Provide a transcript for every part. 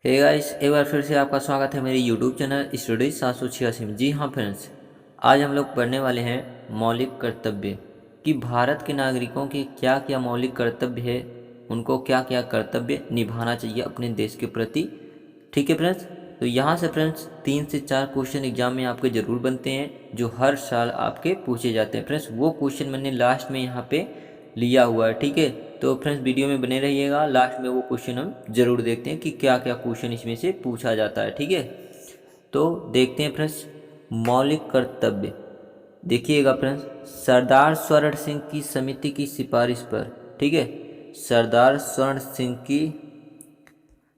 Hey guys, एक बार फिर से आपका स्वागत है मेरे यूट्यूब चैनल स्टडी 786 में। जी हाँ फ्रेंड्स, आज हम लोग पढ़ने वाले हैं मौलिक कर्तव्य कि भारत के नागरिकों के क्या क्या मौलिक कर्तव्य है, उनको क्या क्या कर्तव्य निभाना चाहिए अपने देश के प्रति। ठीक है फ्रेंड्स, तो यहाँ से फ्रेंड्स 3 से 4 क्वेश्चन एग्जाम में आपके ज़रूर बनते हैं जो हर साल आपके पूछे जाते हैं। फ्रेंड्स वो क्वेश्चन मैंने लास्ट में यहाँ पे लिया हुआ है। ठीक है, तो फ्रेंड्स वीडियो में बने रहिएगा, लास्ट में वो क्वेश्चन हम जरूर देखते हैं कि क्या क्या क्वेश्चन इसमें से पूछा जाता है। ठीक है, तो देखते हैं फ्रेंड्स मौलिक कर्तव्य। देखिएगा फ्रेंड्स, सरदार स्वर्ण सिंह की समिति की सिफारिश पर, ठीक है, सरदार स्वर्ण सिंह की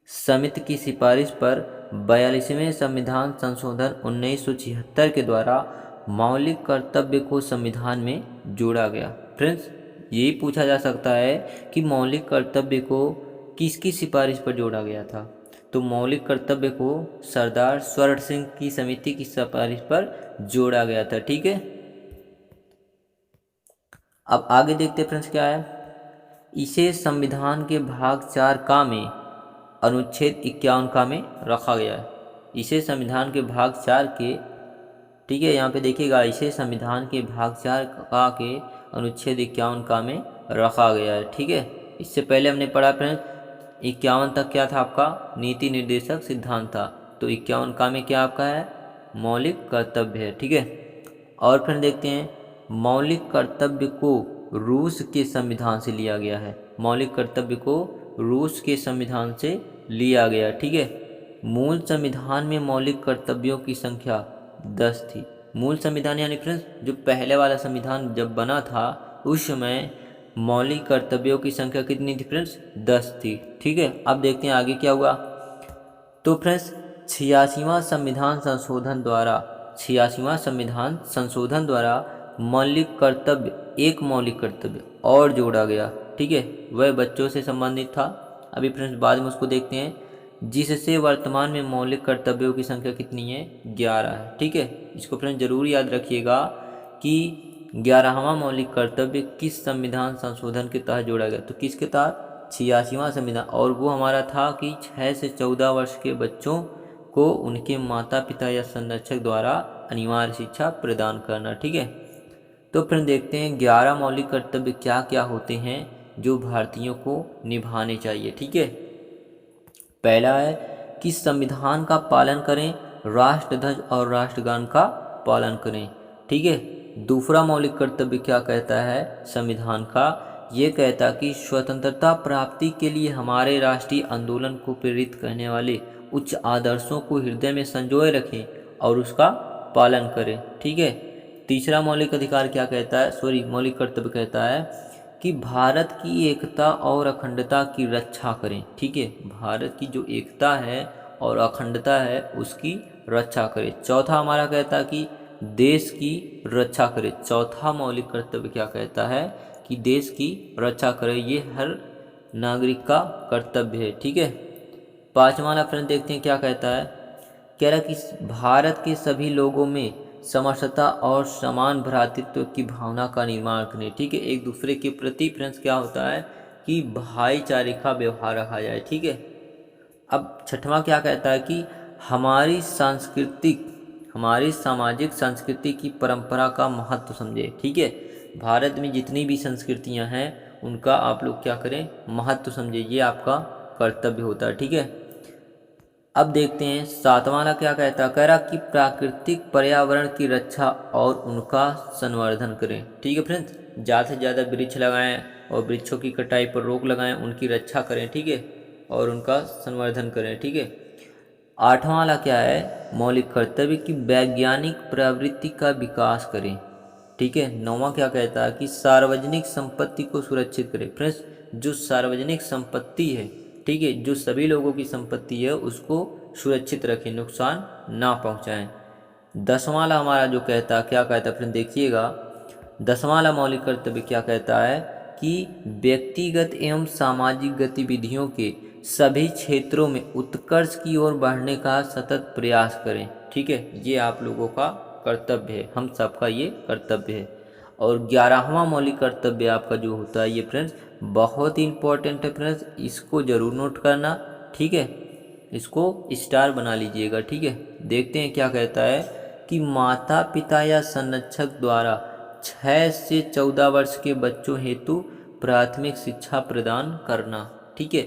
समिति की सिफारिश पर 42वें संविधान संशोधन 1976 के द्वारा मौलिक कर्तव्य को संविधान में जोड़ा गया। फ्रेंड्स यही पूछा जा सकता है कि मौलिक कर्तव्य को किसकी सिफारिश पर जोड़ा गया था। तो मौलिक कर्तव्य को सरदार स्वर्ण सिंह की समिति की सिफारिश पर जोड़ा गया था। ठीक है, अब आगे देखते फ्रेंड्स क्या है। इसे संविधान के भाग 4 का में अनुच्छेद 51 का में रखा गया है। इसे संविधान के भाग 4 के, ठीक है, यहाँ पे देखिएगा, इसे संविधान के भाग 4 का के अनुच्छेद 51 का में रखा गया है। ठीक है, इससे पहले हमने पढ़ा फ्रेंड्स 51 तक क्या था आपका, नीति निर्देशक सिद्धांत था। तो 51 का में क्या आपका है, मौलिक कर्तव्य है। ठीक है, और फिर देखते हैं मौलिक कर्तव्य को रूस के संविधान से लिया गया है। मौलिक कर्तव्य को रूस के संविधान से लिया गया। ठीक है, मूल संविधान में मौलिक कर्तव्यों की संख्या 10 थी। मूल संविधान यानी फ्रेंड्स जो पहले वाला संविधान जब बना था उस समय मौलिक कर्तव्यों की संख्या कितनी थी फ्रेंड्स, 10 थी। ठीक है, अब देखते हैं आगे क्या हुआ। तो फ्रेंड्स 86वां संविधान संशोधन द्वारा 86वां संविधान संशोधन द्वारा मौलिक कर्तव्य, एक मौलिक कर्तव्य और जोड़ा गया। ठीक है, वह बच्चों से संबंधित था। अभी फ्रेंड्स बाद में उसको देखते हैं, जिससे वर्तमान में मौलिक कर्तव्यों की संख्या कितनी है, 11 है। ठीक है, इसको फ्रेंड्स जरूर याद रखिएगा कि 11वां मौलिक कर्तव्य किस संविधान संशोधन के तहत जोड़ा गया। तो किसके तहत, 86वां संविधान, और वो हमारा था कि 6 से 14 वर्ष के बच्चों को उनके माता पिता या संरक्षक द्वारा अनिवार्य शिक्षा प्रदान करना। ठीक है, तो फिर देखते हैं 11 मौलिक कर्तव्य क्या क्या होते हैं जो भारतीयों को निभाने चाहिए। ठीक है, पहला है कि संविधान का पालन करें, राष्ट्रध्वज और राष्ट्रगान का पालन करें। ठीक है, दूसरा मौलिक कर्तव्य क्या कहता है संविधान का, ये कहता कि स्वतंत्रता प्राप्ति के लिए हमारे राष्ट्रीय आंदोलन को प्रेरित करने वाले उच्च आदर्शों को हृदय में संजोए रखें और उसका पालन करें। ठीक है, तीसरा मौलिक अधिकार क्या कहता है, मौलिक कर्तव्य कहता है कि भारत की एकता और अखंडता की रक्षा करें। ठीक है, भारत की जो एकता है और अखंडता है उसकी रक्षा करें। चौथा हमारा कहता है कि देश की रक्षा करें। चौथा मौलिक कर्तव्य क्या कहता है कि देश की रक्षा करें, ये हर नागरिक का कर्तव्य है। ठीक है, पांचवा वाला फ्रेंड देखते हैं क्या कहता है, कह रहा कि भारत के सभी लोगों में समरसता और समान भ्रातृत्व की भावना का निर्माण करें। ठीक है, एक दूसरे के प्रति फ्रेंड्स क्या होता है कि भाईचारे का व्यवहार रखा जाए। ठीक है, अब छठवां क्या कहता है कि हमारी सामाजिक संस्कृति की परंपरा का महत्व समझे। ठीक है, भारत में जितनी भी संस्कृतियां हैं उनका आप लोग क्या करें, महत्व समझे, ये आपका कर्तव्य होता है। ठीक है, अब देखते हैं सातवां वाला क्या कहता है, कह रहा कि प्राकृतिक पर्यावरण की रक्षा और उनका संवर्धन करें। ठीक है फ्रेंड्स, ज़्यादा से ज़्यादा वृक्ष लगाएं और वृक्षों की कटाई पर रोक लगाएं, उनकी रक्षा करें। ठीक है, और उनका संवर्धन करें। ठीक है, आठवां वाला क्या है, मौलिक कर्तव्य की वैज्ञानिक प्रवृत्ति का विकास करें। ठीक है, नौवां क्या कहता है कि सार्वजनिक संपत्ति को सुरक्षित करें। फ्रेंड्स जो सार्वजनिक संपत्ति है, ठीक है, जो सभी लोगों की संपत्ति है उसको सुरक्षित रखें, नुकसान ना पहुंचाएं। दसवां वाला हमारा जो कहता है क्या कहता है फ्रेंड देखिएगा, दसवां वाला मौलिक कर्तव्य क्या कहता है कि व्यक्तिगत एवं सामाजिक गतिविधियों के सभी क्षेत्रों में उत्कर्ष की ओर बढ़ने का सतत प्रयास करें। ठीक है, ये आप लोगों का कर्तव्य है, हम सबका ये कर्तव्य है। और 11वां मौलिक कर्तव्य आपका जो होता है ये फ्रेंड्स बहुत ही इंपॉर्टेंट है फ्रेंड्स, इसको जरूर नोट करना। ठीक है, इसको स्टार बना लीजिएगा, ठीक है। देखते हैं क्या कहता है कि माता पिता या संरक्षक द्वारा 6 से 14 वर्ष के बच्चों हेतु प्राथमिक शिक्षा प्रदान करना, ठीक है।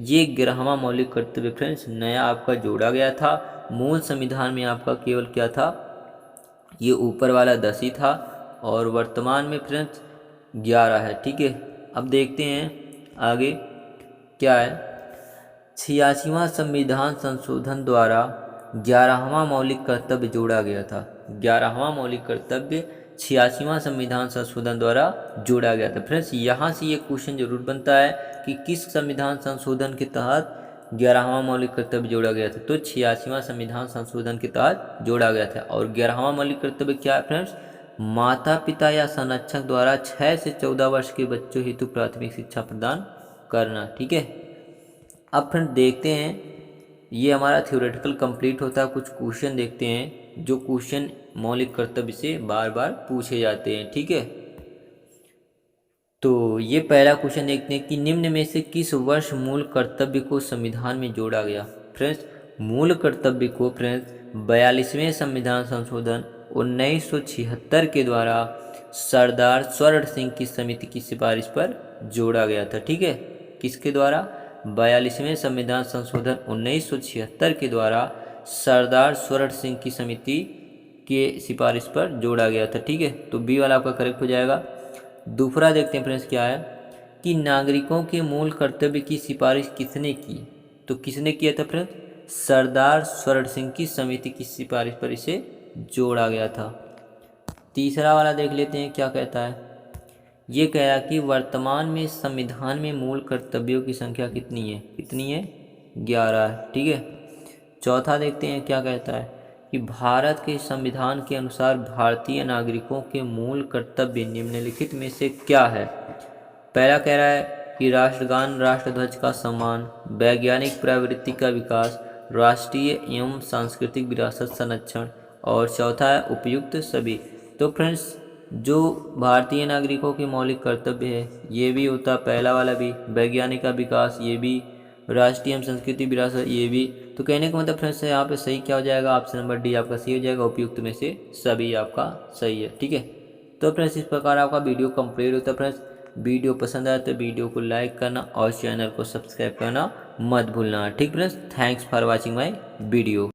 ये 11वां मौलिक कर्तव्य फ्रेंड्स नया आपका जोड़ा गया था। मूल संविधान में आपका केवल क्या था, ये ऊपर वाला 10 ही था और वर्तमान में फ्रेंड्स 11 है, ठीक है। अब देखते हैं आगे क्या है। 86वां संविधान संशोधन द्वारा 11वां मौलिक कर्तव्य जोड़ा गया था। 11वां मौलिक कर्तव्य 86वां संविधान संशोधन द्वारा जोड़ा गया था। फ्रेंड्स यहाँ से ये क्वेश्चन जरूर बनता है कि किस संविधान संशोधन के तहत 11वां मौलिक कर्तव्य जोड़ा गया था, तो 86वां संविधान संशोधन के तहत जोड़ा गया था। और 11वां मौलिक कर्तव्य क्या है फ्रेंड्स, माता पिता या संरक्षक द्वारा 6 से 14 वर्ष के बच्चों हेतु प्राथमिक शिक्षा प्रदान करना, ठीक है। अब फ्रेंड देखते हैं, ये हमारा थ्योरेटिकल कंप्लीट होता है। कुछ क्वेश्चन देखते हैं जो क्वेश्चन मौलिक कर्तव्य से बार बार पूछे जाते हैं, ठीक है। तो ये पहला क्वेश्चन देखते हैं कि निम्न में से किस वर्ष मूल कर्तव्य को संविधान में जोड़ा गया। फ्रेंड्स मूल कर्तव्य को फ्रेंड्स 42वें संविधान संशोधन 1976 के द्वारा सरदार स्वर्ण सिंह की समिति की सिफारिश पर जोड़ा गया था, ठीक है। किसके द्वारा, 42वें संविधान संशोधन 1976 के द्वारा सरदार स्वर्ण सिंह की समिति के सिफारिश पर जोड़ा गया था, ठीक है। तो बी वाला आपका करेक्ट हो जाएगा। दूसरा देखते हैं फ्रेंड्स क्या है कि नागरिकों के मूल कर्तव्य की सिफारिश किसने की, तो किसने किया था फ्रेंड्स, सरदार स्वर्ण सिंह की समिति की सिफारिश पर इसे जोड़ा गया था। तीसरा वाला देख लेते हैं क्या कहता है। ये कह रहा कि वर्तमान में संविधान में मूल कर्तव्यों की संख्या कितनी है, 11 है, ठीक है। चौथा देखते हैं क्या कहता है कि भारत के संविधान के अनुसार भारतीय नागरिकों के मूल कर्तव्य निम्नलिखित में से क्या है। पहला कह रहा है कि राष्ट्रगान राष्ट्रध्वज का सम्मान, वैज्ञानिक प्रवृत्ति का विकास, राष्ट्रीय एवं सांस्कृतिक विरासत संरक्षण, और चौथा है उपयुक्त सभी। तो फ्रेंड्स जो भारतीय नागरिकों के मौलिक कर्तव्य है ये भी होता, पहला वाला भी, वैज्ञानिक का विकास ये भी, राष्ट्रीय एवं संस्कृति विरासत ये भी। तो कहने का मतलब फ्रेंड्स यहाँ पे सही क्या हो जाएगा, ऑप्शन नंबर डी आपका सही हो जाएगा, उपयुक्त में से सभी आपका सही है, ठीक है। तो फ्रेंड्स इस प्रकार आपका वीडियो कंप्लीट होता है। फ्रेंड्स वीडियो पसंद आए तो वीडियो को लाइक करना और चैनल को सब्सक्राइब करना मत भूलना, ठीक friends. Thanks for watching my video.